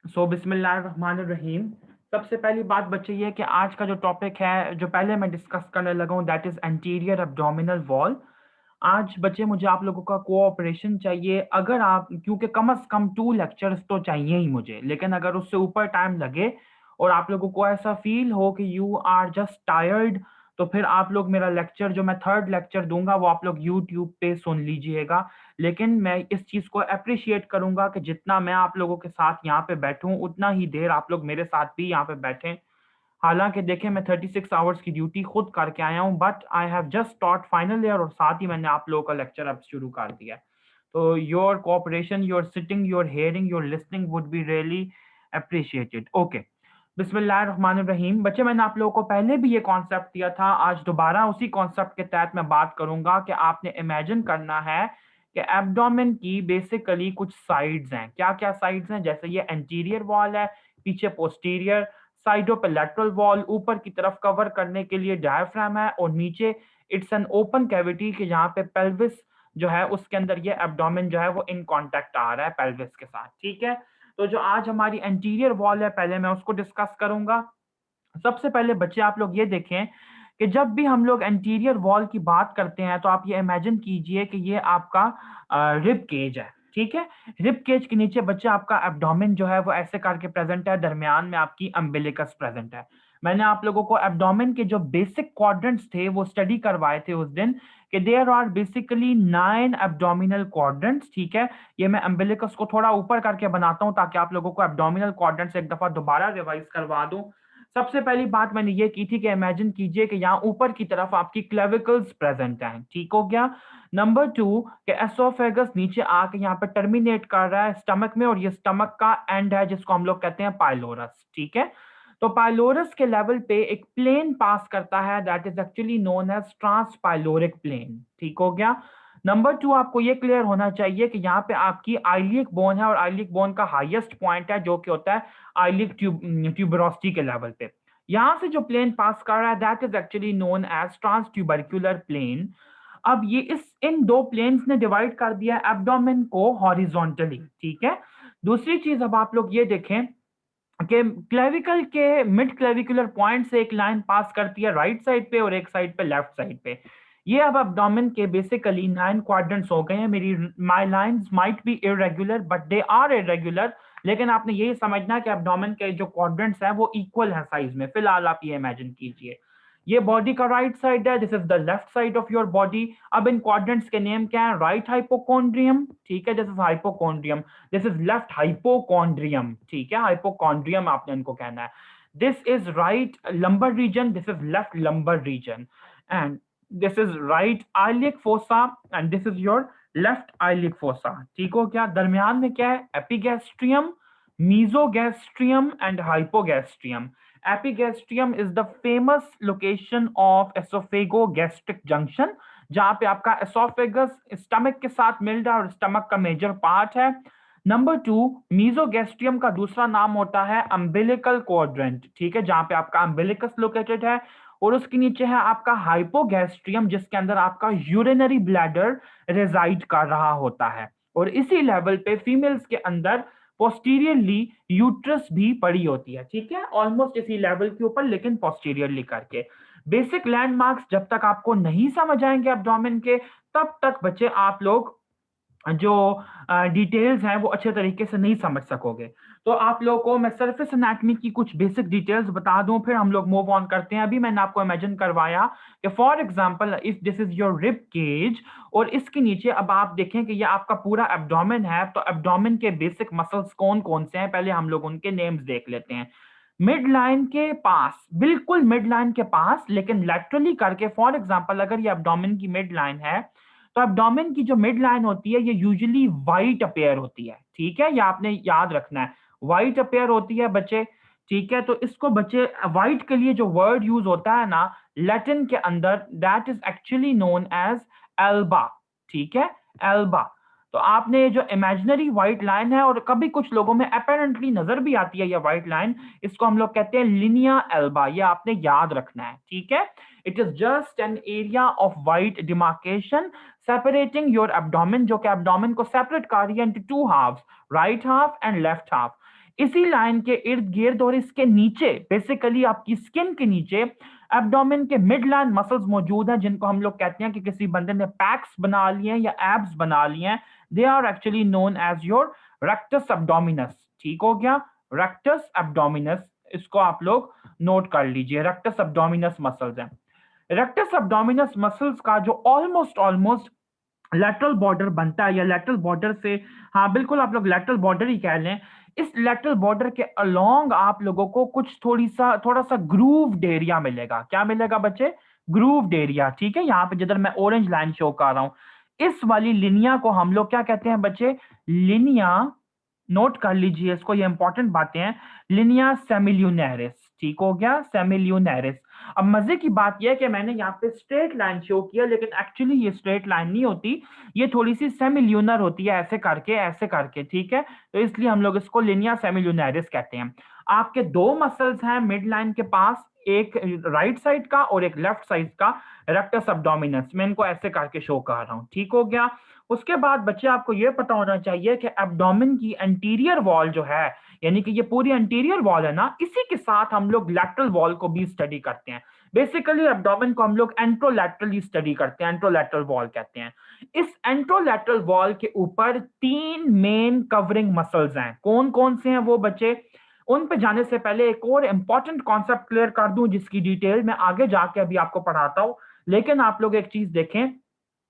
सो बिस्मिल्लाहिर्रहमानिर्रहीम। सबसे पहली बात बच्चे ये है कि आज का जो टॉपिक है जो पहले मैं डिस्कस करने लगा हूँ that is anterior abdominal wall. आज बच्चे मुझे आप लोगों का कोऑपरेशन चाहिए। अगर आप क्योंकि कम से कम 2 लेक्चर्स तो चाहिए ही मुझे, लेकिन अगर उससे ऊपर टाइम लगे और आप लोगों को ऐसा फील हो कि यू आर जस्ट टायर्ड, तो फिर आप लोग मेरा लेक्चर जो मैं थर्ड लेक्चर दूंगा वो आप लोग यूट्यूब पे सुन लीजिएगा। लेकिन मैं इस चीज को अप्रिशिएट करूंगा कि जितना मैं आप लोगों के साथ यहाँ पे बैठूं उतना ही देर आप लोग मेरे साथ भी यहाँ पे बैठें। हालांकि देखें, मैं 36 आवर्स की ड्यूटी खुद करके आया हूँ, but I have just taught final year और साथ ही मैंने आप लोगों का लेक्चर अब शुरू कर दिया है। तो your cooperation, your sitting, your hearing, your listening would be really appreciated. Okay, बिस्मिल्लाहिर्रहमानिर्रहीम। बच्चे, मैंने आप लोगों को पहले भी ये कॉन्सेप्ट दिया था, आज दोबारा उसी कॉन्सेप्ट के तहत मैं बात करूंगा कि आपने इमेजिन करना है कि एब्डोमेन की बेसिकली कुछ साइड्स हैं। क्या क्या साइड्स हैं? जैसे ये एंटीरियर वॉल है, पीछे पोस्टीरियर, साइडों पे लेटरल वॉल, ऊपर की तरफ कवर करने के लिए डायफ्राम है, और नीचे इट्स एन ओपन कैविटी कि जहाँ पे पेल्विस जो है उसके अंदर ये एब्डोमेन जो है वो इन कांटेक्ट आ रहा है पेल्विस के साथ। ठीक है, तो जो आज हमारी एंटीरियर वॉल है पहले मैं उसको डिस्कस करूंगा। सबसे पहले बच्चे आप लोग ये देखें कि जब भी हम लोग एंटीरियर वॉल की बात करते हैं तो आप ये इमेजिन कीजिए कि ये आपका रिब केज है। ठीक है, रिब केज के नीचे बच्चे आपका एब्डोमेन जो है वो ऐसे करके प्रेजेंट है, दरमियान में आपकी अम्बिलिकस प्रेजेंट है। मैंने आप लोगों को एब्डोमेन के जो बेसिक क्वाड्रेंट्स थे वो स्टडी करवाए थे उस दिन, कि there are basically 9 abdominal quadrants. ठीक है, ये मैं अम्बिलिकस को थोड़ा ऊपर करके बनाता हूं ताकि आप लोगों को एब्डोमिनल क्वाड्रेंट्स एक दफा दोबारा रिवाइज करवा दूं। सबसे पहली बात मैंने ये की थी कि इमेजिन कीजिए कि यहाँ ऊपर की तरफ आपकी क्लेविकल्स प्रेजेंट हैं। ठीक हो गया। नंबर 2 कि एसोफेगस नीचे आके यहाँ पे टर्मिनेट कर रहा है स्टमक में, और ये स्टमक का एंड है जिसको हम लोग कहते हैं पाइलोरस। ठीक है, तो पाइलोरस के लेवल पे एक प्लेन पास करता है that is actually known as transpyloric plane. ठीक हो गया। नंबर 2, आपको ये क्लियर होना चाहिए कि यहाँ पे आपकी आइलिक बोन है, और आइलिक बोन का हाईएस्ट पॉइंट है जो कि होता है आइलिक ट्यूबरोसिटी के लेवल पे। यहां से जो प्लेन पास कर रहा है that is actually known as trans tubercular plane. अब ये इस इन दो प्लेन्स ने डिवाइड कर दिया एब्डोमेन को हॉरिजॉन्टली। ठीक है, दूसरी चीज अब आप लोग ये देखें कि क्लेविकल के मिड क्लेविकुलर पॉइंट से एक लाइन पास करती है राइट साइड पे और एक साइड पे लेफ्ट साइड पे। ये अब एब्डोमेन के बेसिकली 9 क्वाड्रेंट्स हो गए हैं। मेरी my lines might be irregular but they are irregular, लेकिन आपने यही समझना है कि एब्डोमेन के जो क्वाड्रेंट्स हैं वो इक्वल है साइज में। फिलहाल आप ये इमेजिन कीजिए, ये बॉडी का राइट साइड है, this is the left side of your body. अब इन क्वाड्रेंट्स के नेम क्या है? राइट हाइपोकॉन्ड्रियम, ठीक है, this is hypochondrium. This is left hypochondrium, ठीक है, हाइपोकॉन्ड्रियम आपने इनको कहना है। This is right lumbar region, this is left lumbar region, and this is right iliac fossa, and this is your left iliac fossa. ठीक हो क्या? दरमियान में क्या है? Epigastrium, mesogastrium and hypogastrium. Epigastrium is the famous location of oesophagogastric junction, जहां पे आपका एसोफेगस स्टमक के साथ मिल रहा है और स्टमक का मेजर पार्ट है। नंबर 2, मीजोगैस्ट्रियम का दूसरा नाम होता है अम्बिलिकल क्वाड्रेंट। ठीक है, जहां पे आपका अम्बिलिकस लोकेटेड है, और उसके नीचे है आपका हाइपोगैस्ट्रियम जिसके अंदर आपका यूरिनरी ब्लैडर रिजाइड कर रहा होता है। और इसी लेवल पे फीमेल्स के अंदर पोस्टीरियरली यूट्रस भी पड़ी होती है। ठीक है, ऑलमोस्ट इसी लेवल के ऊपर लेकिन पोस्टीरियरली करके। बेसिक लैंडमार्क्स जब तक आपको नहीं समझ आएंगे एब्डोमेन के, तब तक बच्चे आप लोग जो डिटेल्स हैं वो अच्छे तरीके से नहीं समझ सकोगे। तो आप लोगों को मैं सरफेस एनाटॉमी की कुछ बेसिक डिटेल्स बता दूं, फिर हम लोग मूव ऑन करते हैं। अभी मैंने आपको इमेजिन करवाया कि for example if this is your rib cage, और इसके नीचे अब आप देखें कि ये आपका पूरा एब्डोमेन है, तो एब्डोमेन के बेसिक मसल्स कौन कौन से हैं पहले हम लोग उनके नेम्स देख लेते हैं। मिड लाइन के पास, बिल्कुल मिड लाइन के पास लेकिन लैटरली करके, फॉर एग्जांपल अगर ये एब्डोमेन की मिड लाइन है, तो एब्डोमेन की जो मिड लाइन होती है ये यूजुअली वाइट अपेयर होती है। ठीक है, ये आपने याद रखना है, वाइट अपेयर होती है बच्चे। ठीक है, तो इसको बच्चे वाइट के लिए जो वर्ड यूज होता है ना लैटिन के अंदर, that is actually known as alba. ठीक है, एल्बा। तो आपने ये जो इमेजिनरी व्हाइट लाइन है, और कभी कुछ लोगों में अपेरेंटली नजर भी आती है ये व्हाइट लाइन, इसको हम लोग कहते हैं लिनिया एल्बा, ये आपने याद रखना है। ठीक है, it is just an area of white demarcation separating your abdomen, जो कि एब्डोमेन को सेपरेट कर रही है into two halves, right half and left half. इसी लाइन के इर्द गिर्द और इसके नीचे, बेसिकली आपकी स्किन के नीचे एब्डोमेन के मिड लाइन मसल्स मौजूद हैं, जिनको हम लोग कहते हैं कि किसी बंदे ने पैक्स बना लिए हैं या एब्स बना लिए हैं। They are actually known as your rectus abdominis. ठीक हो गया, रेक्टस एब्डोमिनस, इसको आप लोग नोट कर लीजिए, रेक्टस एब्डोमिनस मसल्स हैं। रेक्टस एब्डोमिनस मसल्स का जो ऑलमोस्ट ऑलमोस्ट लेटरल बॉर्डर बनता है, या लेटरल बॉर्डर से, हाँ बिल्कुल आप लोग लेटरल बॉर्डर ही कह लें, इस लेटरल बॉर्डर के अलोंग आप लोगों को कुछ थोड़ा सा ग्रूव्ड एरिया मिलेगा। क्या मिलेगा बच्चे? Grooved area. ठीक है, यहाँ पे जिधर मैं ऑरेंज लाइन शो कर रहा हूं, इस वाली लिनिया को हम लोग क्या कहते हैं बच्चे? लिनिया, नोट कर लीजिए इसको, ये इंपॉर्टेंट बातें हैं, लिनिया सेमिल्यूनेरिस। ठीक हो गया, सेमिल्यूनेरिस। अब मजे की बात यह है कि मैंने यहाँ पे स्ट्रेट लाइन शो किया, लेकिन एक्चुअली ये स्ट्रेट लाइन नहीं होती, ये थोड़ी सी सेमिल्यूनर होती है, ऐसे करके ऐसे करके। ठीक है, तो इसलिए हम लोग इसको लिनिया सेमिल्यूनेरिस कहते हैं। आपके दो मसल्स हैं मिड लाइन के पास, एक राइट साइड का और एक लेफ्ट साइड का, रेक्टस एब्डोमिनस। मैं इनको ऐसे करके शो कर रहा हूं। ठीक हो गया। उसके बाद बच्चे आपको यह पता होना चाहिए कि एब्डोमेन की एंटीरियर वॉल जो है, यानी कि ये पूरी एंटीरियर वॉल है ना, इसी के साथ हम लोग लैटरल वॉल को भी स्टडी करते हैं। बेसिकली एब्डोमेन को हम लोग एंट्रोलैटरली स्टडी करते हैं, एंट्रोलैटरल वॉल कहते हैं। इस एंट्रोलैटरल वॉल के ऊपर तीन मेन कवरिंग मसल्स हैं। कौन कौन से हैं वो बच्चे? उन पे जाने से पहले एक और इंपॉर्टेंट कॉन्सेप्ट क्लियर कर दूं, जिसकी डिटेल मैं आगे जाके अभी आपको पढ़ाता हूं। लेकिन आप लोग एक चीज देखें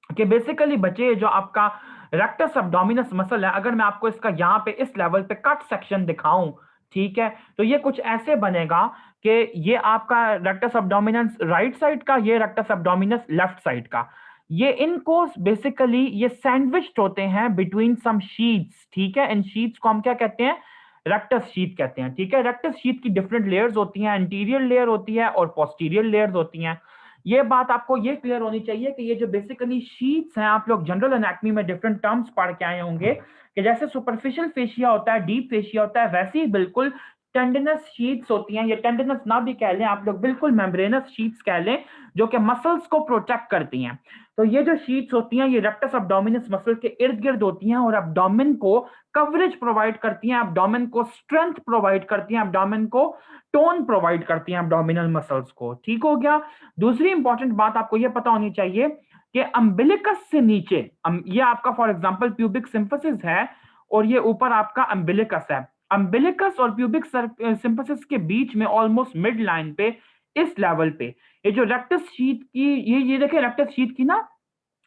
कि बेसिकली बच्चे, जो आपका रेक्टस एब्डोमिनस मसल है, अगर मैं आपको इसका यहाँ पे इस लेवल पे कट सेक्शन दिखाऊं, ठीक है, तो ये कुछ ऐसे बनेगा कि ये आपका रेक्टस एब्डोमिनस राइट साइड का, ये रेक्टस एब्डोमिनस लेफ्ट साइड का, ये इनको बेसिकली ये सैंडविच्ड होते हैं बिटवीन सम शीट्स। ठीक है, इन शीट्स को हम क्या कहते हैं? रेक्टस शीट कहते हैं। ठीक है, रेक्टस शीट की डिफरेंट लेयर्स होती हैं, एंटीरियर लेयर होती है और पोस्टीरियर लेयर्स होती हैं। ये बात आपको ये क्लियर होनी चाहिए कि ये जो बेसिकली शीट्स हैं, आप लोग जनरल एनाटॉमी में डिफरेंट टर्म्स पढ़ के आए होंगे कि जैसे सुपरफिशियल फेशिया होता है, डीप फेशिया होता है, वैसे ही बिल्कुल टेंडनस शीट्स होती हैं। ये टेंडनस ना भी कह लें आप लोग, बिल्कुल मेम्ब्रेनस शीट्स कह लें, जो कि मसल्स को प्रोटेक्ट करती हैं। तो ये जो शीट्स होती हैं, ये रेक्टस एब्डोमिनस मसल के इर्द गिर्द होती हैं और एब्डोमेन को कवरेज प्रोवाइड करती हैं, एब्डोमेन को स्ट्रेंथ प्रोवाइड करती हैं, एब्डोमेन को टोन प्रोवाइड करती हैं, एब्डोमिनल मसल्स को। ठीक हो गया। दूसरी इंपॉर्टेंट बात आपको यह पता होनी चाहिए कि अम्बिलिकस से नीचे, ये आपका फॉर एग्जांपल प्यूबिक सिम्फिसिस है और ये ऊपर आपका अम्बिलिकस है। अम्बिलिकस और प्यूबिक सिम्फिसिस के बीच में ऑलमोस्ट मिड लाइन पे, इस लेवल पे, ये जो रेक्टस शीट की, ये देखिए रेक्टस शीट की ना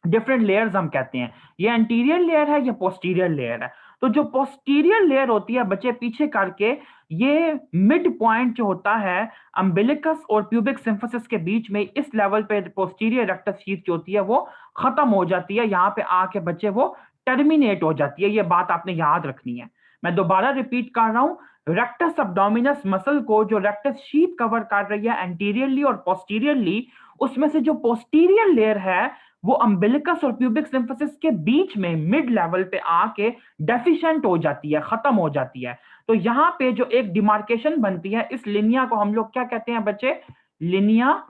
डिफरेंट लेयर्स हम कहते हैं, ये एंटीरियर लेयर है, ये पोस्टीरियर लेयर है। तो जो पोस्टीरियर लेयर होती है बच्चे, पीछे करके, ये मिड पॉइंट जो होता है अम्बिलिकस और प्यूबिक सिम्फिसिस के बीच में, इस लेवल पे पोस्टीरियर रेक्टस शीट जो होती है वो खत्म हो जाती है, यहाँ पे आके बच्चे वो टर्मिनेट हो जाती है। ये बात आपने याद रखनी है। मैं दोबारा रिपीट कर रहा हूं, रेक्टस एब्डोमिनस मसल को जो रेक्टस शीट कवर कर रही है एंटीरियरली और पोस्टीरियरली, उसमें से जो पोस्टीरियर लेयर है वो अम्बिलिकस और प्यूबिक सिम्फिसिस के बीच में मिड लेवल पे आके डेफिशिएंट हो जाती है, खत्म हो जाती है। तो यहां पे जो एक डिमार्केशन बनती है, इस लिनिया को हम लोग क्या कहते हैं बच्चे? लिनिया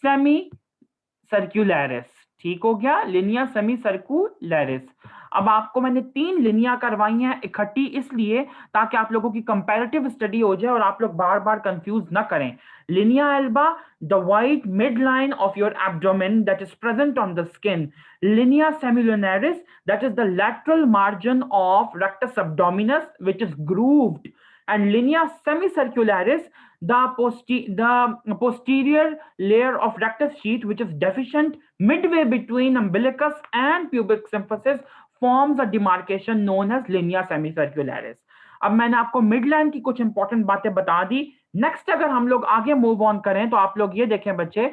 सेमी सर्क्युलरिस। ठीक हो गया, लिनिया सेमी सर्कुलरिस। अब आपको मैंने तीन लिनिया करवाई हैं इकट्ठी, इसलिए ताकि आप लोगों की कंपैरेटिव स्टडी हो जाए और आप लोग बार बार कंफ्यूज ना करें। Linea alba, the white mid line of your abdomen that is present on the skin. Linea semilunaris, that is the lateral margin of rectus abdominis which is grooved, and linea semicircularis, the posterior layer of rectus sheath which is deficient midway between umbilicus and pubic symphysis, forms a demarcation known as linea semicircularis. अब मैंने आपको midline की कुछ important बातें बता दी। Next अगर हम लोग आगे मूव ऑन करें तो आप लोग ये देखें बच्चे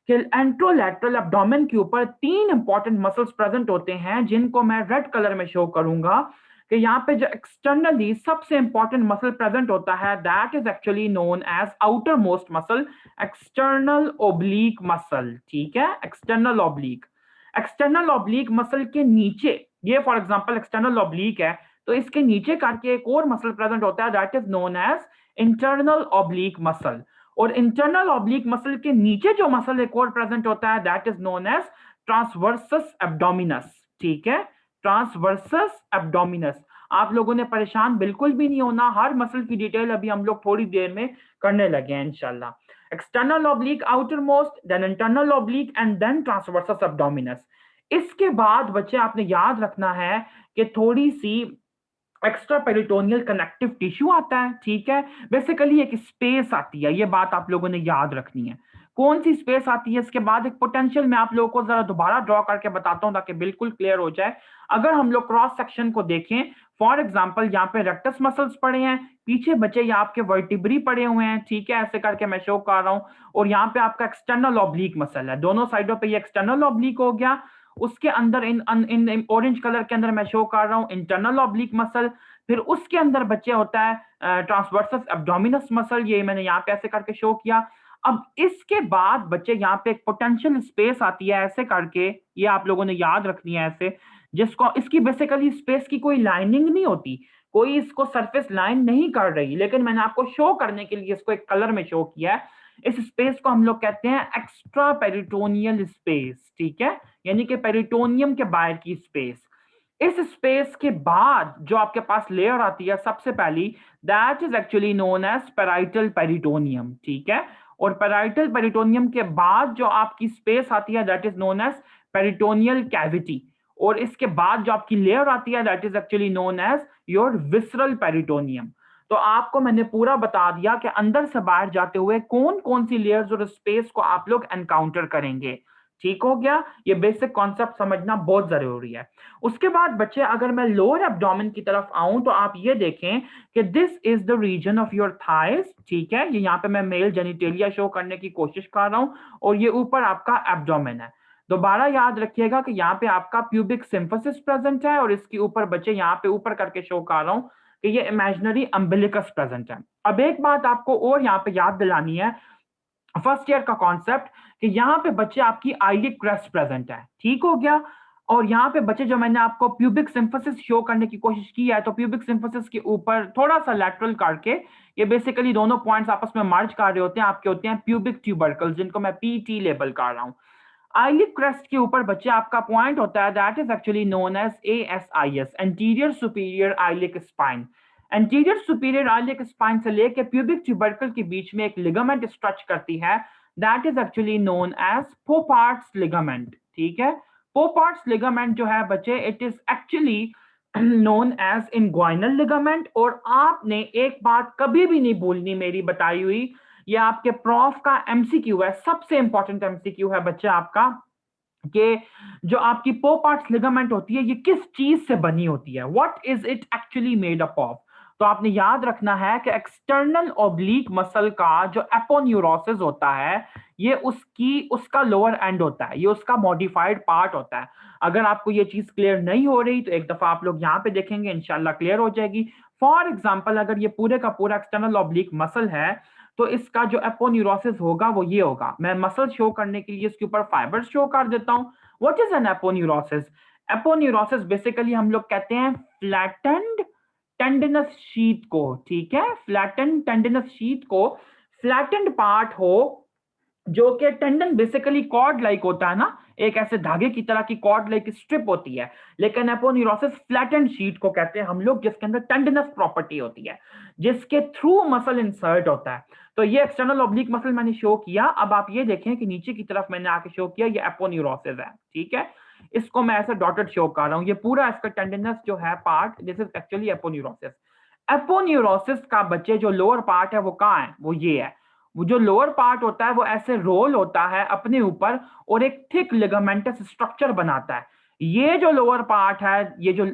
कि एंट्रोलैटरल एब्डोमेन के ऊपर तीन इंपॉर्टेंट मसल्स प्रेजेंट होते हैं, जिनको मैं रेड कलर में शो करूंगा कि यहाँ पे जो एक्सटर्नली सबसे इंपॉर्टेंट मसल प्रेजेंट होता है, that is actually known as outer most muscle, external oblique muscle. ठीक है, external oblique. External oblique muscle के नीचे, ये फॉर एग्जांपल एक्सटर्नल ओब्लीक है, तो इसके नीचे करके एक और मसल प्रेजेंट होता है, that is known as internal oblique muscle. और इंटरनल ऑब्लिक मसल के नीचे जो मसल एक और प्रेजेंट होता है, that is known as transversus abdominis. ठीक है, ट्रांसवर्सस एब्डोमिनस। आप लोगों ने परेशान बिल्कुल भी नहीं होना, हर मसल की डिटेल अभी हम लोग थोड़ी देर में करने लगे हैं इंशाल्लाह। External oblique outermost, then internal oblique and then transversus abdominis. इसके बाद बच्चे आपने याद रखना है कि थोड़ी सी एक्स्ट्रा पेरिटोनियल कनेक्टिव टिश्यू आता है, ठीक है। बेसिकली एक स्पेस आती है, ये बात आप लोगों ने याद रखनी है। कौन सी स्पेस आती है इसके बाद? एक पोटेंशियल मैं आप लोगों को जरा दोबारा ड्रॉ करके बताता हूं ताकि बिल्कुल क्लियर हो जाए। अगर हम लोग क्रॉस सेक्शन को देखें, फॉर एग्जांपल यहाँ पे रेक्टस मसल्स पड़े हैं, पीछे बचे यहाँ आपके वर्टिब्री पड़े हुए हैं, ठीक है, ऐसे करके मैं शो कर रहा हूँ। और यहाँ पे आपका एक्सटर्नल ऑब्लिक मसल है, दोनों साइडों पे ये एक्सटर्नल ऑब्लिक हो गया। उसके अंदर इन इन ऑरेंज कलर के अंदर मैं शो कर रहा हूँ इंटरनल ऑब्लिक मसल। फिर उसके अंदर बच्चे होता है ट्रांसवर्सस एब्डोमिनस मसल, ये मैंने यहाँ पे ऐसे करके शो किया। अब इसके बाद बच्चे यहाँ पे एक पोटेंशियल स्पेस आती है ऐसे करके, ये आप लोगों ने याद रखनी है ऐसे, जिसको इसकी बेसिकली स्पेस की कोई लाइनिंग नहीं होती, कोई इसको सरफेस लाइन नहीं कर रही, लेकिन मैंने आपको शो करने के लिए इसको एक कलर में शो किया है। इस स्पेस को हम लोग कहते हैं एक्स्ट्रा पेरिटोनियल स्पेस, ठीक है, यानी कि पेरिटोनियम के बाहर की स्पेस। इस स्पेस के बाद जो आपके पास लेयर आती है सबसे पहली, that is actually known as parietal peritoneum, ठीक है। और पेराइटल पेरिटोनियम के बाद जो आपकी स्पेस आती है that is known as peritoneal cavity. और इसके बाद जो आपकी लेयर आती है that is actually known as your visceral peritoneum. तो आपको मैंने पूरा बता दिया कि अंदर से बाहर जाते हुए कौन कौन सी लेयर्स और स्पेस को आप लोग एनकाउंटर करेंगे। ठीक हो गया, ये बेसिक कॉन्सेप्ट समझना बहुत जरूरी है। उसके बाद बच्चे अगर मैं लोअर एब्डोमेन की तरफ आऊं तो आप ये देखें कि this is the region of your thighs, ठीक है, ये यहाँ पे मैं मेल जेनिटेलिया शो करने की कोशिश कर रहा हूं और ये ऊपर आपका एब्डोमेन है। दोबारा याद रखिएगा कि यहाँ पे आपका प्यूबिक सिम्फिसिस प्रेजेंट है और इसके ऊपर बच्चे यहाँ पे ऊपर करके शो कर रहा हूं कि ये इमेजिनरी अम्बिलिकस प्रेजेंट है। अब एक बात आपको और यहाँ पे याद दिलानी है, फर्स्ट ईयर का कॉन्सेप्ट, कि यहाँ पे बच्चे आपकी आईलिड क्रेस्ट प्रेजेंट है, ठीक हो गया। और यहाँ पे बच्चे जो मैंने आपको प्यूबिक सिम्फिसिस शो करने की कोशिश की है, तो प्यूबिक सिम्फिसिस के ऊपर थोड़ा सा लैटरल करके ये बेसिकली दोनों पॉइंट्स आपस में मर्ज कर रहे होते हैं, आपके होते हैं प्यूबिक ट्यूबरकल्स, जिनको मैं पीटी लेबल कर रहा हूँ। आईलिड क्रेस्ट के ऊपर बच्चे आपका पॉइंट होता है that is actually known as ASIS, anterior superior iliac spine. Anterior superior iliac spine से लेकर प्यूबिक ट्यूबरकल के बीच में एक लिगामेंट स्ट्रेच करती है, that is actually known as Poupart's ligament, ठीक है। पोपार्ट्स लिगामेंट जो है बच्चे, it is actually known as inguinal ligament. और आपने एक बात कभी भी नहीं भूलनी मेरी बताई हुई, ये आपके प्रोफ का एमसीक्यू है, सबसे इंपॉर्टेंट एमसीक्यू है बच्चे आपका, कि जो आपकी पोपार्ट्स लिगामेंट होती है ये किस चीज से बनी होती है, what is it actually made up of. तो आपने याद रखना है कि एक्सटर्नल ओब्लिक मसल का जो एपोन्यूरोसिस होता है, ये उसका लोअर एंड होता है, ये उसका मॉडिफाइड पार्ट होता है। अगर आपको ये चीज क्लियर नहीं हो रही तो एक दफा आप लोग यहाँ पे देखेंगे, इंशाल्लाह क्लियर हो जाएगी। फॉर एग्जाम्पल, अगर ये पूरे का पूरा एक्सटर्नल ओब्लिक मसल है तो इसका जो एपोन्यूरोसिस होगा वो ये होगा। मैं मसल शो करने के लिए इसके ऊपर फाइबर्स शो कर देता हूं। What is an aponeurosis? Aponeurosis basically हम लोग कहते हैं फ्लैटेंड टेंडिनस शीट को, ठीक है, फ्लैटेंड टेंडिनस शीट को, फ्लैटेंड पार्ट हो जो कि टेंडन बेसिकली कॉर्ड लाइक होता है ना, एक ऐसे धागे की तरह की कॉर्ड लाइक स्ट्रिप होती है, लेकिन एपोन्यूरोसिस फ्लैटेंड शीट को कहते हैं हम लोग, जिसके अंदर टेंडनस प्रॉपर्टी होती है, जिसके थ्रू मसल इंसर्ट होता है। तो ये एक्सटर्नल ऑब्लिक मसल मैंने शो किया। अब आप ये देखें कि नीचे की तरफ मैंने आके शो किया, ये एपोन्यूरोसिस है, ठीक है। इसको मैं ऐसे डॉटेड शो कर रहा हूं, ये पूरा इसका टेंडनस जो है part, this is actually aponeurosis. Aponeurosis का बच्चे जो लोअर पार्ट है वो कहाँ है? वो ये है। वो जो लोअर पार्ट होता है वो ऐसे रोल होता है अपने ऊपर और एक थिक लिगामेंटस स्ट्रक्चर बनाता है। ये जो लोअर पार्ट है, ये जो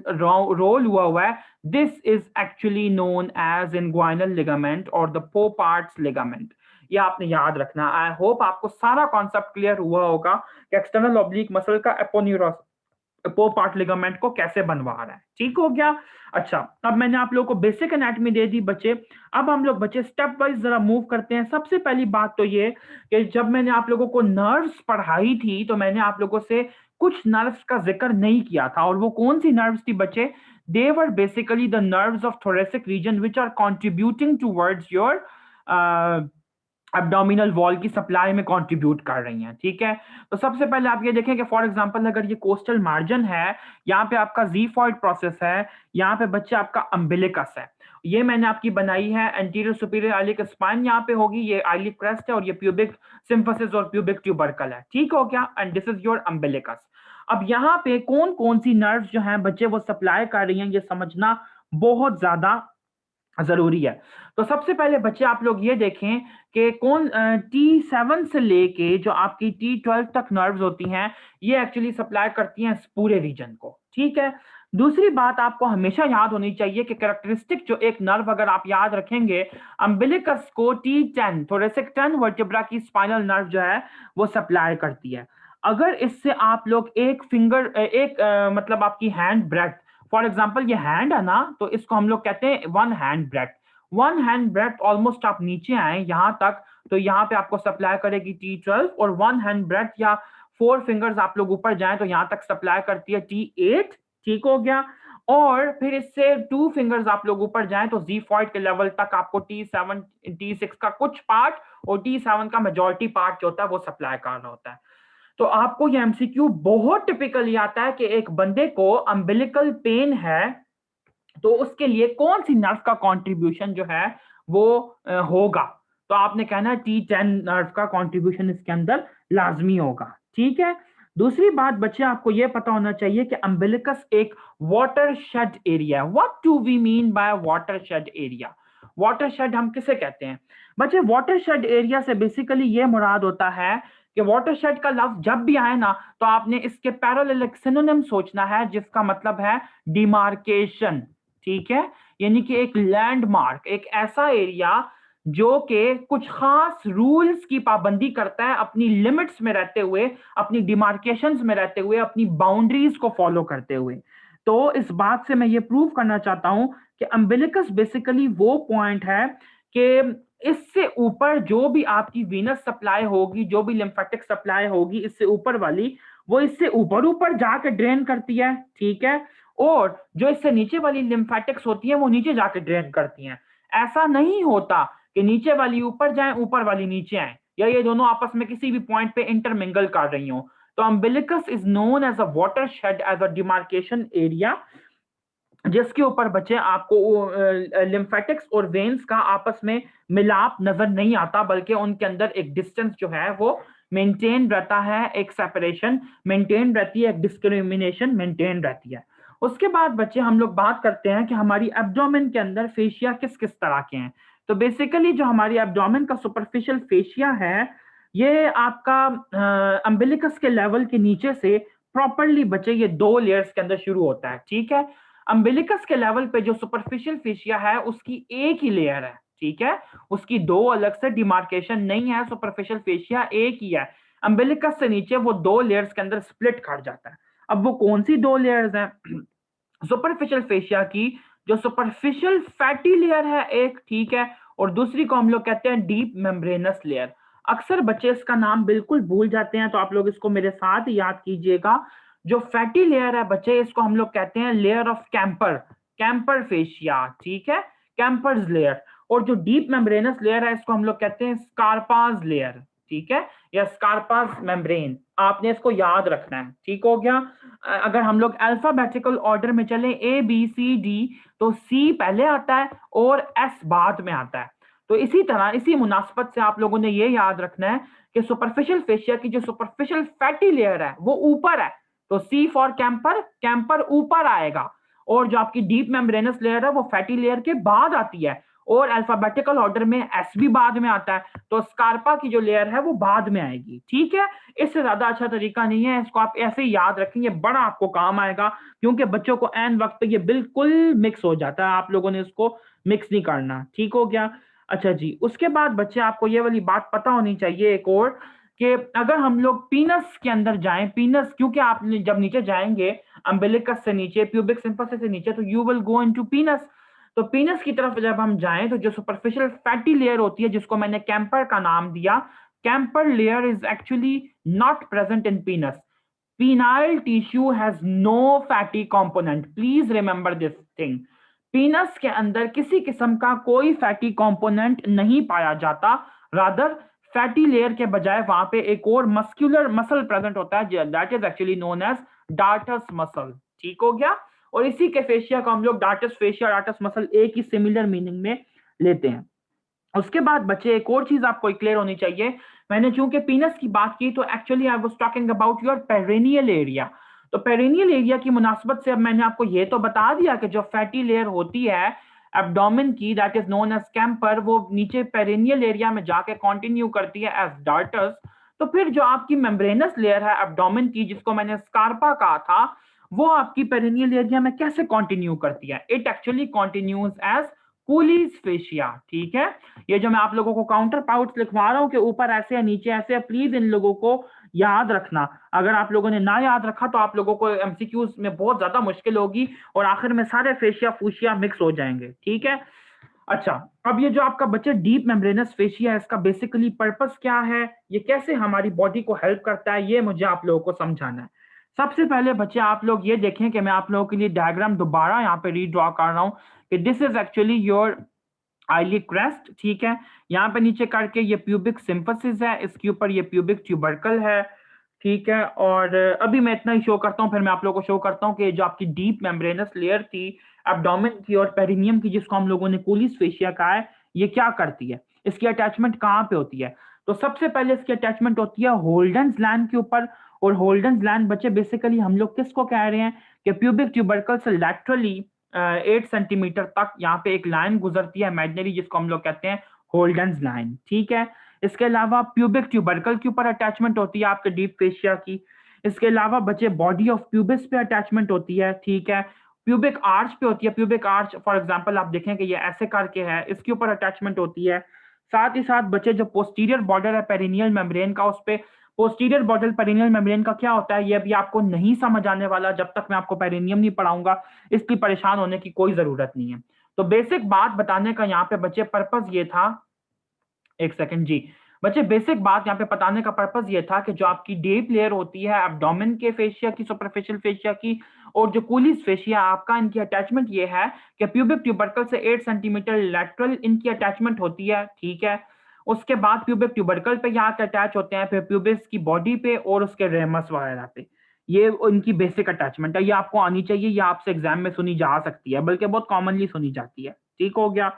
रोल हुआ है, this is actually known as inguinal ligament और द पोपार्ट्स लिगामेंट। ये आपने याद रखना। आई होप आपको सारा कॉन्सेप्ट क्लियर हुआ होगा कि एक्सटर्नल ऑब्लिक मसल का एपोन्यूरोसिस पोपार्ट लिगामेंट को कैसे बनवा रहा है, ठीक हो गया। अच्छा, अब मैंने आप लोगों को बेसिक एनाटॉमी दे दी बच्चे। अब हम लोग बच्चे स्टेप वाइज जरा मूव करते हैं। सबसे पहली बात तो ये कि जब मैंने आप लोगों को नर्व्स पढ़ाई थी तो मैंने आप लोगों से कुछ नर्व्स का जिक्र नहीं किया था, और वो कौन सी नर्व्स थी बच्चे? They were basically the nerves of thoracic region which are contributing towards your abdominal wall की सप्लाई में कंट्रीब्यूट कर रही हैं। ठीक है, तो सबसे पहले आप ये देखें कि फॉर एग्जांपल अगर ये कोस्टल मार्जिन है, यहाँ पे आपका ज़ीफॉइड प्रोसेस है, यहाँ पे बच्चे आपका अम्बिलिकस है। ये मैंने आपकी बनाई है एंटीरियर सुपीरियर आइलिक स्पाइन यहाँ पे होगी, ये आइलिक क्रेस्ट है, और ये प्यूबिक सिम्फिसिस और प्यूबिक ट्यूबरकल है। ठीक हो गया, and this is your umbilicus. अब यहाँ पे कौन कौन सी नर्व जो है बच्चे वो सप्लाई कर रही हैं, ये समझना बहुत ज्यादा जरूरी है। तो सबसे पहले बच्चे आप लोग ये देखें कि कौन T7 से लेके जो आपकी T12 तक नर्व्स होती हैं, ये एक्चुअली सप्लाई करती हैं इस पूरे रीजन को। ठीक है, दूसरी बात आपको हमेशा याद होनी चाहिए कि कैरेक्टरिस्टिक जो एक नर्व अगर आप याद रखेंगे, अम्बिलिकस को T10 थोरेसिक 10 वर्टिब्रा की स्पाइनल नर्व जो है वो सप्लाई करती है। अगर इससे आप लोग एक फिंगर मतलब आपकी हैंड ब्रेथ, फॉर एग्जाम्पल ये हैंड है ना, तो इसको हम लोग कहते हैं वन हैंड ब्रेथ ऑलमोस्ट आप नीचे आए यहां तक, तो यहाँ पे आपको सप्लाई करेगी T12, और वन हैंड ब्रेथ या फोर फिंगर्स आप लोग ऊपर जाएं तो यहां तक सप्लाई करती है T8। ठीक हो गया, और फिर इससे टू फिंगर्स आप लोग ऊपर जाएं तो ज़ीफॉइड के लेवल तक आपको T7 T6 का कुछ पार्ट और T7 का मेजॉरिटी पार्ट जो होता है वो सप्लाई करना होता है। तो आपको ये एमसीक्यू बहुत टिपिकली आता है कि एक बंदे को अम्बिलिकल पेन है, तो उसके लिए कौन सी नर्व का कंट्रीब्यूशन जो है वो होगा, तो आपने कहना है T10 नर्व का कंट्रीब्यूशन इसके अंदर लाजमी होगा। ठीक है, दूसरी बात बच्चे आपको यह पता होना चाहिए कि अम्बिलिकस एक वाटर शेड एरिया है। What do we mean by watershed area? Watershed हम किसे कहते हैं बच्चे? वाटर शेड एरिया से बेसिकली ये मुराद होता है कि वाटर शेड का लफ्ज जब भी आए ना, तो आपने इसके पैरेलल एक सिनोनिम सोचना है जिसका मतलब है डिमार्केशन। ठीक है, यानी कि एक लैंडमार्क, एक ऐसा एरिया जो कि कुछ खास रूल्स की पाबंदी करता है, अपनी लिमिट्स में रहते हुए, अपनी डिमार्केशंस में रहते हुए, अपनी बाउंड्रीज को फॉलो करते हुए। तो इस बात से मैं ये प्रूव करना चाहता हूं कि अम्बिलिकस बेसिकली वो पॉइंट है कि इससे ऊपर जो भी आपकी वीनस सप्लाई होगी, जो भी लिम्फेटिक सप्लाई होगी इससे ऊपर वाली, वो इससे ऊपर ऊपर जाकर ड्रेन करती है। ठीक है, और जो इससे नीचे वाली लिम्फेटिक्स होती है वो नीचे जाके ड्रेन करती हैं। ऐसा नहीं होता कि नीचे वाली ऊपर जाए ऊपर वाली नीचे आए, या ये दोनों आपस में किसी भी पॉइंट पे इंटरमिंगल कर रही हो। तो umbilicus is known as a watershed, as a demarcation area, जिसके ऊपर बच्चे आपको लिम्फेटिक्स और वेन्स का आपस में मिलाप नजर नहीं आता, बल्कि उनके अंदर एक डिस्टेंस जो है वो मेंटेन रहता है, एक सेपरेशन मेंटेन रहती है, एक डिस्क्रिमिनेशन मेंटेन रहती है। उसके बाद बच्चे हम लोग बात करते हैं कि हमारी एब्डोमेन के अंदर फेशिया किस किस तरह के हैं। तो बेसिकली जो हमारी एब्डोमेन का सुपरफिशियल फेशिया है, ये आपका अम्बिलिकस के लेवल के नीचे से प्रॉपरली बच्चे ये दो लेयर्स के अंदर शुरू होता है। ठीक है, अम्बिलिकस के लेवल पे जो सुपरफिशियल फेशिया है उसकी एक ही लेयर है। ठीक है, उसकी दो अलग से डिमार्केशन नहीं है, सुपरफिशियल फेशिया एक ही है। अम्बिलिकस से नीचे वो दो लेयर्स के अंदर स्प्लिट कर जाता है। अब वो कौन सी दो लेयर्स हैं? सुपरफिशियल फेशिया की जो सुपरफिशियल फैटी लेयर है एक, ठीक है, और दूसरी को हम लोग कहते हैं डीप मेम्ब्रेनस लेयर। अक्सर बच्चे इसका नाम बिल्कुल भूल जाते हैं, तो आप लोग इसको मेरे साथ ही याद कीजिएगा। जो फैटी लेयर है बच्चे, इसको हम लोग कहते हैं layer of camper, camper fascia. ठीक है, कैंपर्स लेयर। और जो डीप मेम्ब्रेनस लेयर है इसको हम लोग कहते हैं स्कारपास लेयर। ठीक है, या स्कारपास मेम्ब्रेन, आपने इसको याद रखना है। ठीक हो गया, अगर हम लोग अल्फाबेटिकल ऑर्डर में चले ABCD, तो C पहले आता है और S बाद में आता है। तो इसी तरह इसी मुनासबत से आप लोगों ने ये याद रखना है कि सुपरफिशियल फेशिया की जो सुपरफिशियल फैटी लेयर है वो ऊपर है, तो C फॉर कैंपर, कैंपर ऊपर आएगा। और जो आपकी डीप मेम्ब्रेनस लेयर है वो फैटी लेयर के बाद आती है, और अल्फाबेटिकल ऑर्डर में S भी बाद में आता है, तो स्कारपा की जो लेयर है वो बाद में आएगी। ठीक है, इससे ज्यादा अच्छा तरीका नहीं है, इसको आप ऐसे ही याद रखेंगे, बड़ा आपको काम आएगा, क्योंकि बच्चों को एन वक्त पे ये बिल्कुल मिक्स हो जाता है, आप लोगों ने इसको मिक्स नहीं करना। ठीक हो गया, अच्छा जी। उसके बाद बच्चे आपको ये वाली बात पता होनी चाहिए एक और, कि अगर हम लोग पीनस के अंदर जाएं, पीनस, क्योंकि आप जब नीचे जाएंगे अम्बिलिकस से नीचे, प्यूबिक सिम्पल्स से नीचे, तो यू विल गो इनटू पीनस। तो पीनस की तरफ जब हम जाएं तो जो सुपरफिशियल फैटी लेयर होती है, जिसको मैंने कैंपर का नाम दिया, camper layer is actually not present in पीनस। Penile tissue has no fatty component. Please remember this thing. पीनस के अंदर किसी किस्म का कोई फैटी कंपोनेंट नहीं पाया जाता। रादर फैटी लेयर के बजाय वहां पे एक और मस्कुलर मसल प्रेजेंट होता है, that is actually known as dartos muscle. ठीक हो गया। और इसी के फेशिया को हम लोग डार्टस फेशिया, डार्टस मसल एक ही सिमिलर मीनिंग में लेते हैं। उसके बाद बच्चे एक और चीज आपको क्लियर होनी चाहिए, मैंने चूंकि पीनस की बात की तो actually I was talking about your perineal area. तो पेरिनियल एरिया की मुनासबत से अब मैंने आपको ये तो बता दिया कि जो फैटी लेयर होती है एब्डोमेन की, that is known as Camper, वो नीचे पेरिनियल एरिया में जाके कंटिन्यू करती है एज डार्टस। तो फिर जो आपकी मेम्ब्रेनस लेयर है एब्डोमेन की, जिसको मैंने स्कारपा कहा था, वो आपकी पेरिनियल एरिया में कैसे कंटिन्यू करती है? It actually continues as Colles' fascia. ठीक है। ये जो मैं आप लोगों को काउंटर पाउट्स लिखवा रहा हूं कि ऊपर ऐसे या नीचे ऐसे, प्लीज इन लोगों को याद रखना। अगर आप लोगों ने ना याद रखा तो आप लोगों को एमसीक्यूज में बहुत ज्यादा मुश्किल होगी और आखिर में सारे फेशिया फूशिया मिक्स हो जाएंगे। ठीक है। अच्छा, अब ये जो आपका बच्चे डीप मेम्ब्रेनस फेशिया है, इसका बेसिकली पर्पस क्या है, ये कैसे हमारी बॉडी को हेल्प करता है, ये मुझे आप लोगों को समझाना है। सबसे पहले बच्चे आप लोग ये देखें कि मैं आप लोगों के लिए डायग्राम दोबारा यहाँ पे रीड्रॉ कर रहा हूँ कि दिस इज एक्चुअली योर आईली क्रेस्ट। ठीक है। यहाँ पे नीचे करके ये प्यूबिक सिंपसिस है, इसके ऊपर ये प्यूबिक ट्यूबरकल है। ठीक है। और अभी मैं इतना ही शो करता हूँ, फिर मैं आप लोगों को शो करता हूँ कि जो आपकी डीप मेम्ब्रेनस लेयर थी एब्डोमेन की और पेरिनियम की, जिसको हम लोगों ने कूलिस फेशिया कहा है, ये क्या करती है, इसकी अटैचमेंट कहाँ पे होती है? तो सबसे पहले इसकी अटैचमेंट होती है होल्डन्स ग्लैंड के ऊपर। और होल्डन्स ग्लैंड बच्चे बेसिकली हम लोग किसको कह रहे हैं कि प्यूबिक ट्यूबरकल से लैटरली 8 सेंटीमीटर तक यहाँ पे एक लाइन गुजरती है इमेजिनरी, जिसको हम लोग कहते हैं होल्डन्स लाइन। ठीक है। इसके अलावा प्यूबिक ट्यूबरकल के ऊपर अटैचमेंट होती है आपके डीप फेशिया की। इसके अलावा बच्चे बॉडी ऑफ प्यूबिस पे अटैचमेंट होती है। ठीक है। प्यूबिक आर्च पे होती है, प्यूबिक आर्च फॉर एग्जांपल आप देखें कि ये ऐसे करके है, इसके ऊपर अटैचमेंट होती है। साथ ही साथ बच्चे जो पोस्टीरियर बॉर्डर है पेरिनियल मेम्ब्रेन का, उस पे पोस्टीरियर बॉर्डर पेरिनियल मेम्ब्रेन का क्या होता है, ये अभी आपको नहीं समझ आने वाला जब तक मैं आपको पेरिनियम नहीं पढ़ाऊंगा, इसलिए परेशान होने की कोई जरूरत नहीं है। तो बेसिक बात बताने का यहाँ पे बच्चे पर्पस ये था, एक सेकंड जी, बच्चे बेसिक बात यहाँ पे बताने का पर्पस ये था कि जो आपकी डीप लेयर होती है एब्डोमेन के फेशिया की, सुपरफिशियल फेशिया की, और जो कूलिस फेशिया आपका, इनकी अटैचमेंट ये है कि प्यूबिक ट्यूबरकल से 8 सेंटीमीटर लैटरल इनकी अटैचमेंट होती है। ठीक है। उसके बाद प्यूबिक ट्यूबरकल पे यहाँ के अटैच होते हैं, फिर प्यूबिस की बॉडी पे और उसके रेमस वगैरह पे। ये उनकी बेसिक अटैचमेंट है, ये आपको आनी चाहिए, ये आपसे एग्जाम में सुनी जा सकती है, बल्कि बहुत कॉमनली सुनी जाती है। ठीक हो गया।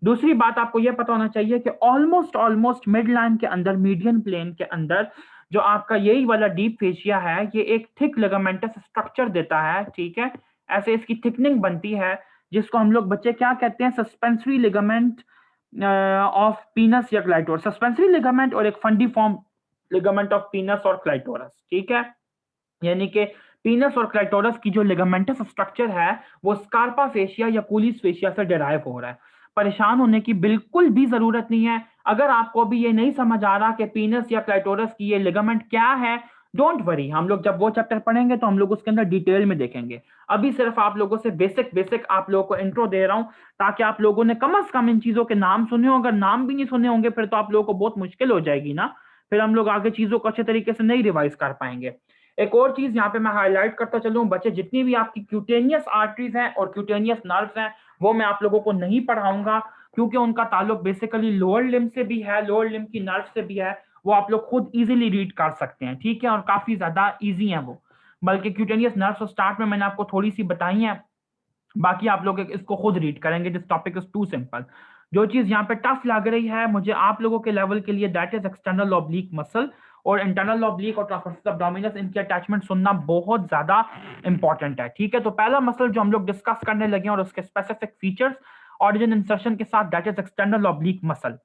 दूसरी बात आपको यह पता होना चाहिए कि ऑलमोस्ट ऑलमोस्ट मिड लाइन के अंदर, मीडियन प्लेन के अंदर, जो आपका यही वाला डीप फेशिया है, ये एक थिक लिगामेंटस स्ट्रक्चर देता है। ठीक है। ऐसे इसकी थिकनिंग बनती है, जिसको हम लोग बच्चे क्या कहते हैं, सस्पेंसरी लिगामेंट ऑफ पीनस या क्लाइटोरस, सस्पेंसरी लिगामेंट और एक फंडीफॉर्म लिगामेंट ऑफ पीनस और क्लाइटोरस। ठीक है। यानी कि पीनस और क्लाइटोरस की जो लिगामेंटस स्ट्रक्चर है वो स्कारपा फेशिया या कूलिस फेशिया से डिराइव हो रहा है। परेशान होने की बिल्कुल भी जरूरत नहीं है। अगर आपको भी ये नहीं समझ आ रहा कि पीनस या क्लाइटोरस की ये लिगामेंट क्या है, डोंट वरी, हम लोग जब वो चैप्टर पढ़ेंगे तो हम लोग उसके अंदर डिटेल में देखेंगे। अभी सिर्फ आप लोगों से बेसिक बेसिक आप लोगों को इंट्रो दे रहा हूं, ताकि आप लोगों ने कम से कम इन चीजों के नाम सुने हो। अगर नाम भी नहीं सुने होंगे फिर तो आप लोगों को बहुत मुश्किल हो जाएगी ना, फिर हम लोग आगे चीजों को अच्छे तरीके से नहीं रिवाइज कर पाएंगे। एक और चीज यहाँ पे मैं हाईलाइट करता चलूं बच्चे, जितनी भी आपकी क्यूटेनियस आर्टरीज हैं और क्यूटेनियस नर्व्स हैं, वो मैं आप लोगों को नहीं पढ़ाऊंगा, क्योंकि उनका ताल्लुक बेसिकली लोअर लिम्ब से भी है, लोअर लिम्ब की नर्व से भी है। वो आप लोग खुद इजीली रीड कर सकते हैं। ठीक है। और काफी ज्यादा इजी है वो, बल्कि क्यूटेनियस नर्व्स स्टार्ट में मैंने आपको थोड़ी सी बताई है, बाकी आप लोग इसको खुद रीड करेंगे। This topic is too simple. जो चीज यहाँ पे टफ लग रही है मुझे आप लोगों के लेवल के लिए, that is external oblique muscle और इंटरनल ऑब्लिक और ट्रांसवर्स एब्डोमिनस, इनकी अटैचमेंट सुनना बहुत ज्यादा इंपॉर्टेंट है। ठीक है। तो पहला मसल जो हम लोग डिस्कस करने लगे और उसके स्पेसिफिक फीचर्स ऑरिजिन इंसर्शन के साथ, that is external oblique muscle.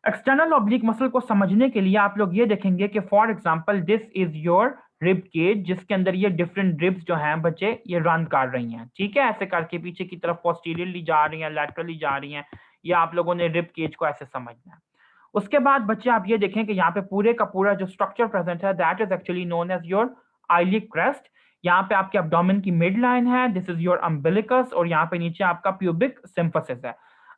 External oblique muscle को समझने के लिए आप लोग ये देखेंगे कि for example this is your rib cage, जिसके अंदर ये डिफरेंट रिब्स जो हैं बच्चे ये रन कर रही हैं। ठीक है। ऐसे करके पीछे की तरफ पोस्टीरियरली जा रही हैं, लैटरली जा रही हैं, ये आप लोगों ने रिब केज को ऐसे समझना है। उसके बाद बच्चे आप ये देखें कि यहाँ पे पूरे का पूरा जो स्ट्रक्चर प्रेजेंट है, that is actually known as your iliac crest. यहाँ पे आपके एब्डोमेन की मिड लाइन है, दिस इज योर अम्बिलिकस, और यहाँ पे नीचे आपका प्यूबिक सिम्फसिस है।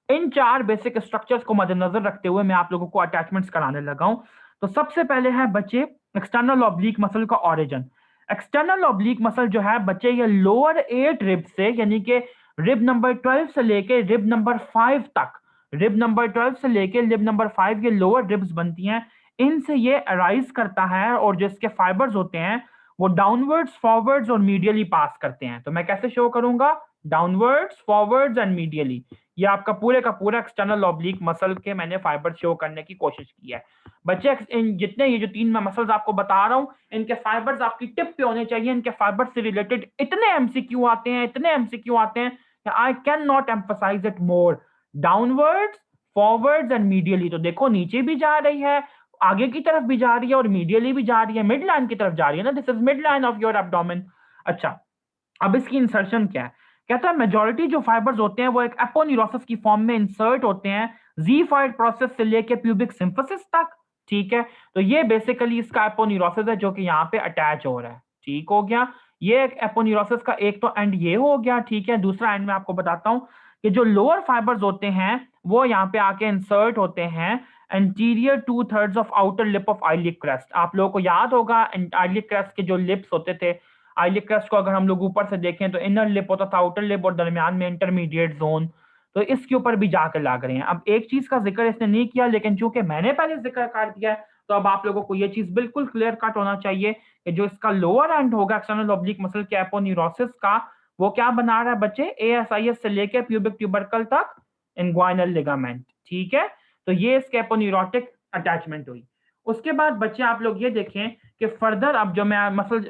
इन चार बेसिक स्ट्रक्चर्स को मद्देनजर रखते हुए मैं आप लोगों को अटैचमेंट्स कराने लगा हूं। तो सबसे पहले है बच्चे एक्सटर्नल ऑब्लिक मसल का ओरिजिन। एक्सटर्नल ऑब्लिक मसल जो है बच्चे ये लोअर 8 रिब से, यानी कि रिब नंबर 12 से लेके रिब नंबर 5 तक रिब नंबर 12 से लेके रिब नंबर 5 ये लोअर रिब्स बनती हैं, इनसे ये अराइज करता है और जो इसके फाइबर्स होते हैं वो डाउनवर्ड्स, फॉरवर्ड्स और मीडियली पास करते हैं। तो मैं कैसे शो करूंगा? Downwards, forwards and medially. ये आपका पूरे का पूरा एक्सटर्नल ऑब्लिक मसल के मैंने फाइबर शो करने की कोशिश की है। बच्चे इन जितने ये जो 3 मैं मसल्स आपको बता रहा हूं, इनके फाइबर्स आपकी टिप पे होने चाहिए। इनके फाइबर्स से रिलेटेड इतने एमसीक्यू आते हैं, इतने एमसीक्यू आते हैं, I can not emphasize it more. Downwards, forwards and medially. तो देखो नीचे भी जा रही है, आगे की तरफ भी जा रही है और मीडियली भी जा रही है, मिड लाइन की तरफ जा रही है ना, this is mid line of your abdomen. अच्छा, अब इसकी इंसर्शन क्या है? कहता है मेजॉरिटी जो फाइबर्स होते हैं वो एक एपोन्यूरोसिस की फॉर्म में इंसर्ट होते हैं, ज़ीफाइड प्रोसेस से लेके प्यूबिक सिंफिसिस तक। ठीक है, तो ये बेसिकली इसका एपोन्यूरोसिस है जो कि यहाँ पे अटैच हो रहा है। ठीक हो गया, ये एक एपोन्यूरोसिस का एक तो एंड ये हो गया। ठीक है, दूसरा एंड में आपको बताता हूँ कि जो लोअर फाइबर्स होते हैं वो यहाँ पे आके इंसर्ट होते हैं anterior 2/3 of outer lip of eyelid crest. आप लोगों को याद होगा आईलिड क्रेस्ट के जो लिप्स होते थे, आईलिड क्रेस्ट को अगर हम लोग ऊपर से देखें तो इनर लिप होता था, आउटर लिप और दरमियान में इंटरमीडिएट जोन। तो इसके ऊपर भी जाकर लाग रहे हैं। अब एक चीज का जिक्र इसने नहीं किया, लेकिन चूंकि मैंने पहले जिक्र कर दिया है तो अब आप लोगों को यह चीज बिल्कुल क्लियर कट होना चाहिए कि जो इसका लोअर एंड होगा एक्सटर्नल ऑब्लिक मसल के एपोन्यूरोसिस का, वो क्या बना रहा है बच्चे? एएसआईएस से लेकर प्यूबिक ट्यूबरकल तक इंग्वाइनल लिगामेंट। ठीक है, तो ये इसके एपोन्यूरोटिक अटैचमेंट हुई। उसके बाद बच्चे आप लोग ये देखें कि फर्दर अब जो मैं मसल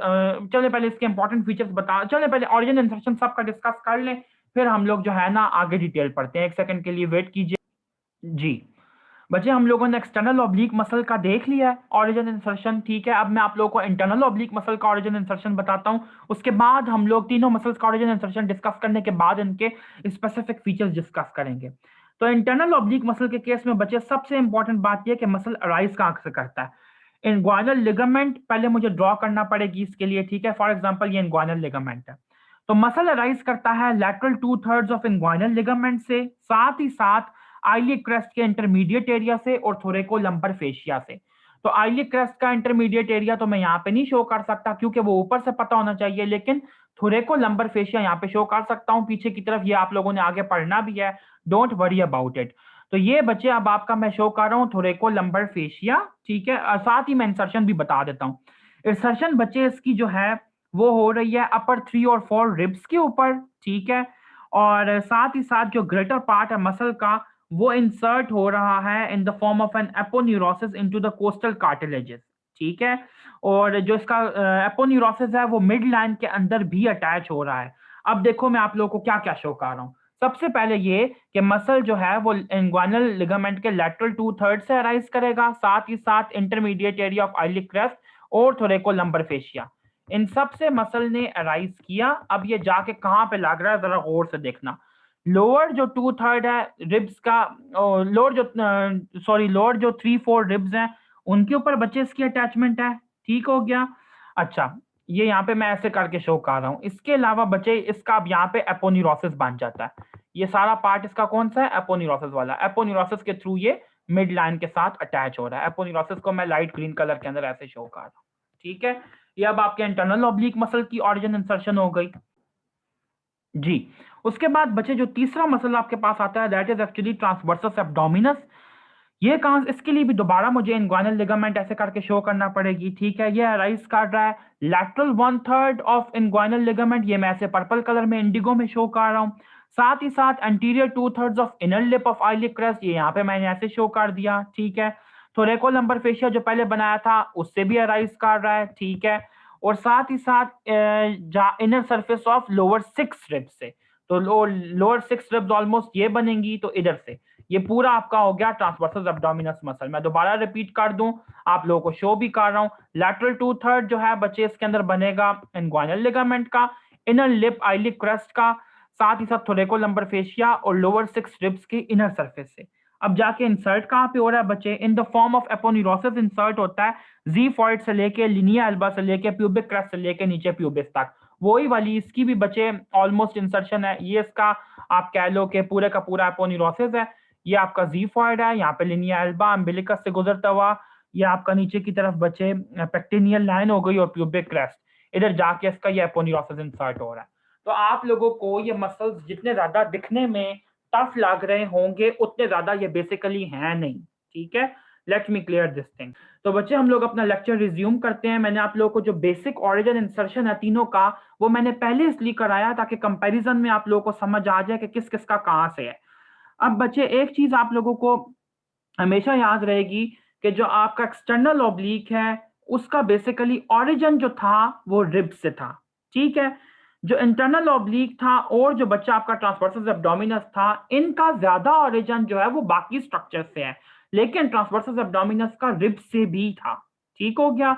चले पहले इसके इंपॉर्टेंट फीचर्स बता, चले पहले ऑरिजिन इंसर्शन सबका डिस्कस कर लें, फिर हम लोग जो है ना आगे डिटेल पढ़ते हैं। एक सेकंड के लिए वेट कीजिए। जी बच्चे, हम लोगों ने एक्सटर्नल ऑब्लिक मसल का देख लिया है ऑरिजिन इंसर्शन। ठीक है, अब मैं आप लोगों को इंटरनल ऑब्लिक मसल का ऑरिजिन इंसर्शन बताता हूं। उसके बाद हम लोग तीनों मसल्स का ऑरिजिन इंसर्शन डिस्कस करने के बाद इनके स्पेसिफिक फीचर्स डिस्कस करेंगे। तो इंटरनल ऑब्लिक मसल के केस में बच्चे सबसे इंपॉर्टेंट बात यह कि मसल अराइज कहां से करता है? इंग्वाइनल लिगामेंट पहले मुझे ड्रॉ करना पड़ेगी इसके लिए। ठीक है, फॉर एग्जांपल ये इंग्वाइनल लिगामेंट है, तो मसल अराइज करता है लैटरल 2/3 ऑफ इंग्वाइनल लिगामेंट से, साथ ही साथ आईलिड क्रेस्ट के इंटरमीडिएट एरिया से और थोरेको लंबर फेशिया से। तो आईलिड क्रेस्ट का इंटरमीडिएट एरिया तो मैं यहाँ पे नहीं शो कर सकता क्योंकि वो ऊपर से पता होना चाहिए, लेकिन थोरेको लंबर फेशिया यहाँ पे शो कर सकता हूँ पीछे की तरफ। ये आप लोगों ने आगे पढ़ना भी है, डोंट वरी अबाउट इट। तो ये बच्चे अब आपका मैं शो कर रहा हूँ थोरेको लंबर फेशिया। ठीक है, साथ ही मैं इंसर्शन भी बता देता हूँ। इंसर्शन बच्चे इसकी जो है वो हो रही है अपर 3 और 4 रिब्स के ऊपर। ठीक है, और साथ ही साथ जो ग्रेटर पार्ट है मसल का वो इंसर्ट हो रहा है in the form of an aponeurosis into the costal cartilages. ठीक है, और जो इसका एपोन्यूरोसिस है वो मिड लाइन के अंदर भी अटैच हो रहा है। अब देखो मैं आप लोगों को क्या क्या शो कर रहा हूँ। सबसे पहले ये कि मसल जो है वो इंग्वाइनल लिगामेंट के लैटरल 2/3 से अराइज करेगा, साथ ही साथ intermediate area of eyelid crest और थोरेको लंबर फेशिया, इन सब से मसल ने अराइज किया। अब ये जाके कहां पे लग रहा है जरा गौर से देखना। लोअर जो 2/3 है रिब्स का, लोअर जो लोअर जो 3-4 रिब्स हैं उनके ऊपर बच्चे इसकी अटैचमेंट है। ठीक हो गया। अच्छा, ये यहाँ पे मैं ऐसे करके शो कर रहा हूँ। इसके अलावा बच्चे इसका अब यहाँ पे एपोन्यूरोसिस बन जाता है। ये सारा पार्ट इसका कौन सा है? एपोन्यूरोसिस वाला। एपोन्यूरोसिस के थ्रू ये मिड लाइन के साथ अटैच हो रहा है। एपोन्यूरोसिस को मैं लाइट ग्रीन कलर के अंदर ऐसे शो कर रहा हूँ। ठीक है, ये अब आपके इंटरनल ऑब्लिक मसल की ऑरिजिन इंसर्शन हो गई। जी, उसके बाद बच्चे जो तीसरा मसल आपके पास आता है that is actually transversus abdominis. ये कहां, इसके लिए भी दोबारा मुझे इंग्वाइनल लिगामेंट ऐसे करके शो करना पड़ेगी। ठीक है, ये अराइज कर रहा है लैटरल 1/3 ऑफ इंग्वाइनल लिगामेंट, ये मैं ऐसे पर्पल कलर में इंडिगो में शो कर रहा हूँ। साथ ही साथ anterior 2/3 of inner lip of eyelid crest, ये यहाँ पे मैंने ऐसे शो कर दिया। ठीक है, थोरेको लंबर फेशिया जो पहले बनाया था उससे भी अराइज कर रहा है। ठीक है, और साथ ही साथ inner surface of lower 6 rib से, तो लोअर 6 रिब्स ऑलमोस्ट ये बनेंगी, तो इधर से ये पूरा आपका हो गया ट्रांसवर्सस एब्डोमिनस मसल। मैं दोबारा रिपीट कर दूं, आप लोगों को शो भी कर रहा हूं। लैटरल 2/3 जो है बच्चे इसके अंदर बनेगा इंग्वाइनल लिगामेंट का, इनर लिप आईलिड क्रेस्ट का, साथ ही साथ थोरेको लंबर फेशिया और लोअर 6 रिब्स की इनर सरफेस से। अब जाके इंसर्ट कहां पे हो रहा है बच्चे? इन the form of aponeurosis insert होता है ज़ीफॉइड से लेके लिनिया एल्बा से लेके प्यूबिक क्रेस्ट से लेके नीचे प्यूबिस तक। वही वाली इसकी भी बच्चे ऑलमोस्ट इंसर्शन है। ये इसका आप कह लो कि पूरे का पूरा एपोन्यूरोसिस है। ये आपका ज़ीफॉइड है, यहाँ पे लिनिया एल्बा अम्बिलिकस से गुजरता हुआ ये आपका नीचे की तरफ बच्चे पेक्टिनियल लाइन हो गई और प्यूबिक क्रेस्ट, इधर जाके इसका ये एपोन्यूरोसिस इंसर्ट हो रहा है। तो आप लोगों को ये मसल्स जितने ज्यादा दिखने में टफ लग रहे होंगे उतने ज्यादा ये बेसिकली हैं नहीं, ठीक है। Let me clear this thing. तो बच्चे हम लोग अपना लेक्चर रिज्यूम करते हैं। मैंने आप लोगों को जो बेसिक ऑरिजिन इंसर्शन है तीनों का, वो मैंने पहले इसलिए कराया ताकि कंपैरिजन में आप लोगों को समझ आ जाए कि किस किस का कहाँ से है। अब बच्चे एक चीज आप लोगों को हमेशा याद रहेगी कि जो आपका एक्सटर्नल ऑब्लिक है उसका बेसिकली ओरिजिन जो था वो रिब से था, ठीक है। जो इंटरनल ऑब्लिक था और जो बच्चा आपका ट्रांसवर्सस एब्डोमिनस था, इनका ज्यादा ओरिजिन जो है वो बाकी स्ट्रक्चर से है, लेकिन ट्रांसवर्सस एब्डोमिनस का रिब से भी था, ठीक हो गया।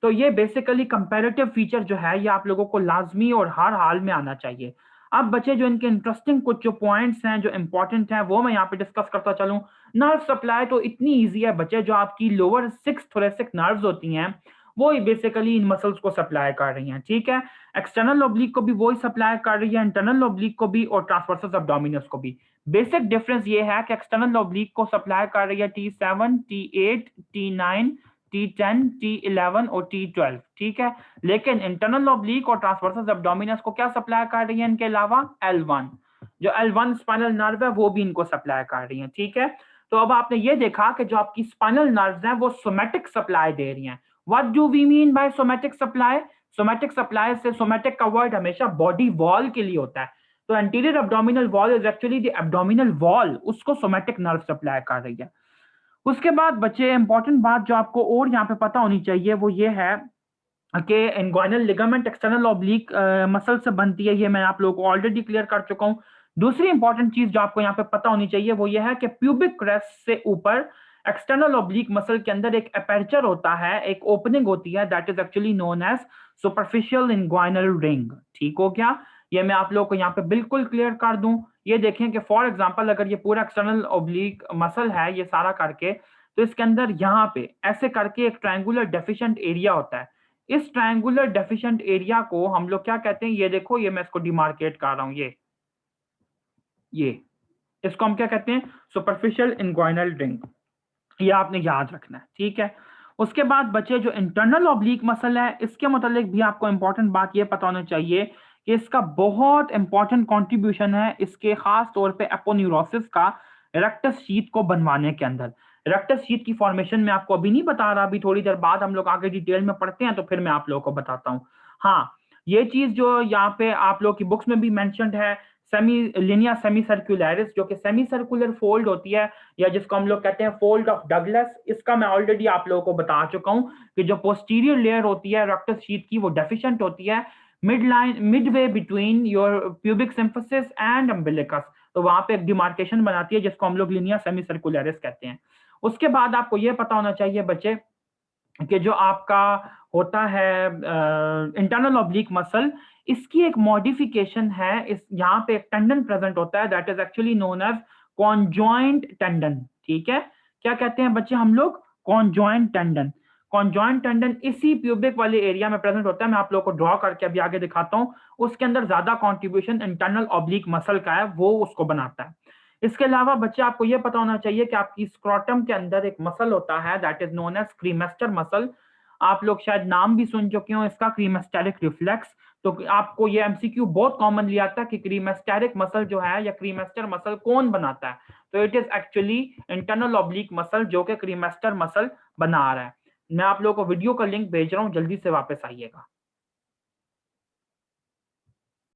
तो ये बेसिकली कंपैरेटिव फीचर जो है ये आप लोगों को लाजमी और हर हाल में आना चाहिए। अब बच्चे जो इनके इंटरेस्टिंग कुछ जो पॉइंट्स हैं जो इंपॉर्टेंट हैं वो मैं यहाँ पे डिस्कस करता चलूं। नर्व सप्लाई तो इतनी इजी है बच्चे, जो आपकी लोअर 6 थोरेसिक नर्व्स होती हैं वो ही बेसिकली इन मसल्स को सप्लाई कर रही हैं, ठीक है। एक्सटर्नल ओब्लिक को भी वही सप्लाई कर रही है, इंटरनल ओब्लिक को भी और ट्रांसवर्सस एब्डोमिनस को भी। बेसिक डिफरेंस ये है कि एक्सटर्नल ओब्लिक को सप्लाई कर रही है T7, T8, T9, T10, T11 और T12, ठीक है। लेकिन इंटरनल ओब्लिक और ट्रांसवर्सस एब्डोमिनस को क्या सप्लाई कर रही है इनके अलावा? L1, जो L1 स्पाइनल नर्व है वो भी इनको सप्लाई कर रही है, ठीक है। तो अब आपने ये देखा कि जो आपकी स्पाइनल नर्व्स हैं वो सोमैटिक सप्लाई दे रही हैं। What do we mean by somatic supply? Somatic supply से सोमैटिक का वर्ड हमेशा बॉडी वॉल के लिए होता है। तो anterior abdominal wall is actually the abdominal wall, उसको सोमैटिक नर्व सप्लाई कर रही है। उसके बाद बच्चे इंपॉर्टेंट बात जो आपको और यहाँ पे पता होनी चाहिए वो ये है कि inguinal ligament external oblique muscle से बनती है, ये मैं आप लोगों को ऑलरेडी क्लियर कर चुका हूँ। दूसरी इंपॉर्टेंट चीज जो आपको यहाँ पे पता होनी चाहिए वो ये है कि प्यूबिक क्रेस्ट से ऊपर एक्सटर्नल ऑब्लिक मसल के अंदर एक अपर्चर होता है, एक ओपनिंग होती है, that is actually known as superficial inguinal ring, ठीक हो गया। ये मैं आप लोगों को यहाँ पे बिल्कुल क्लियर कर दूं। ये देखें कि फॉर एग्जाम्पल अगर ये पूरा एक्सटर्नल ऑब्लिक मसल है ये सारा करके, तो इसके अंदर यहाँ पे ऐसे करके एक ट्रायंगुलर डेफिशिएंट एरिया होता है। इस ट्रायंगुलर डेफिशिएंट एरिया को हम लोग क्या कहते हैं? ये देखो, ये मैं इसको डिमार्केट कर रहा हूं, ये इसको हम क्या कहते हैं? Superficial inguinal ring. ये आपने याद रखना है, ठीक है। उसके बाद बचे जो इंटरनल ऑब्लिक मसल है, इसके मुतालिक भी आपको इंपॉर्टेंट बात ये पता होना चाहिए कि इसका बहुत इंपॉर्टेंट कंट्रीब्यूशन है इसके खास तौर पे एपोन्यूरोसिस का रेक्टस शीथ को बनवाने के अंदर। रेक्टस शीथ की फॉर्मेशन में आपको अभी नहीं बता रहा, अभी थोड़ी देर बाद हम लोग आगे डिटेल में पढ़ते हैं तो फिर मैं आप लोगों को बताता हूँ। हाँ, ये चीज जो यहाँ पे आप लोग की बुक्स में भी मेंशन्ड है, सेमी लिनिया सेमी सर्कुलरिस, जो कि सेमी सर्कुलर फोल्ड होती है या जिसको हम लोग कहते हैं फोल्ड ऑफ डगलस। इसका मैं ऑलरेडी आप लोगों को बता चुका हूं कि जो पोस्टीरियर लेयर होती है रेक्टस शीथ की वो डेफिशिएंट होती है Midway between your pubic symphysis and umbilicus. तो वहां पे एक डिमार्केशन बनाती है जिसको हम लोग लिनिया सेमी सर्कुलरिस कहते हैं। उसके बाद आपको यह पता होना चाहिए बच्चे कि जो आपका होता है इंटरनल ऑब्लिक मसल, इसकी एक मॉडिफिकेशन है। इस यहाँ पे एक टेंडन प्रेजेंट होता है, that is actually known as conjoint tendon, ठीक है। क्या कहते हैं बच्चे हम लोग? Conjoint tendon. कॉन्जॉइंट टेंडन इसी प्यूबिक वाले एरिया में प्रेजेंट होता है। मैं आप लोगों को ड्रॉ करके अभी आगे दिखाता हूँ। उसके अंदर ज्यादा कॉन्ट्रीब्यूशन इंटरनल ऑब्लिक मसल का है, वो उसको बनाता है। इसके अलावा बच्चे आपको यह पता होना चाहिए कि आपकी स्क्रोटम के अंदर एक मसल होता है, that is known as cremaster muscle. आप लोग शायद नाम भी सुन चुके हो इसका, क्रीमेस्टेरिक रिफ्लेक्स। तो आपको ये एमसीक्यू बहुत कॉमनली आता है कि क्रीमेस्टेरिक मसल जो है या क्रीमेस्टर मसल कौन बनाता है? तो it is actually internal oblique muscle जो कि क्रीमेस्टर मसल बना रहा है। मैं आप लोगों को वीडियो का लिंक भेज रहा हूं, जल्दी से वापस आइएगा।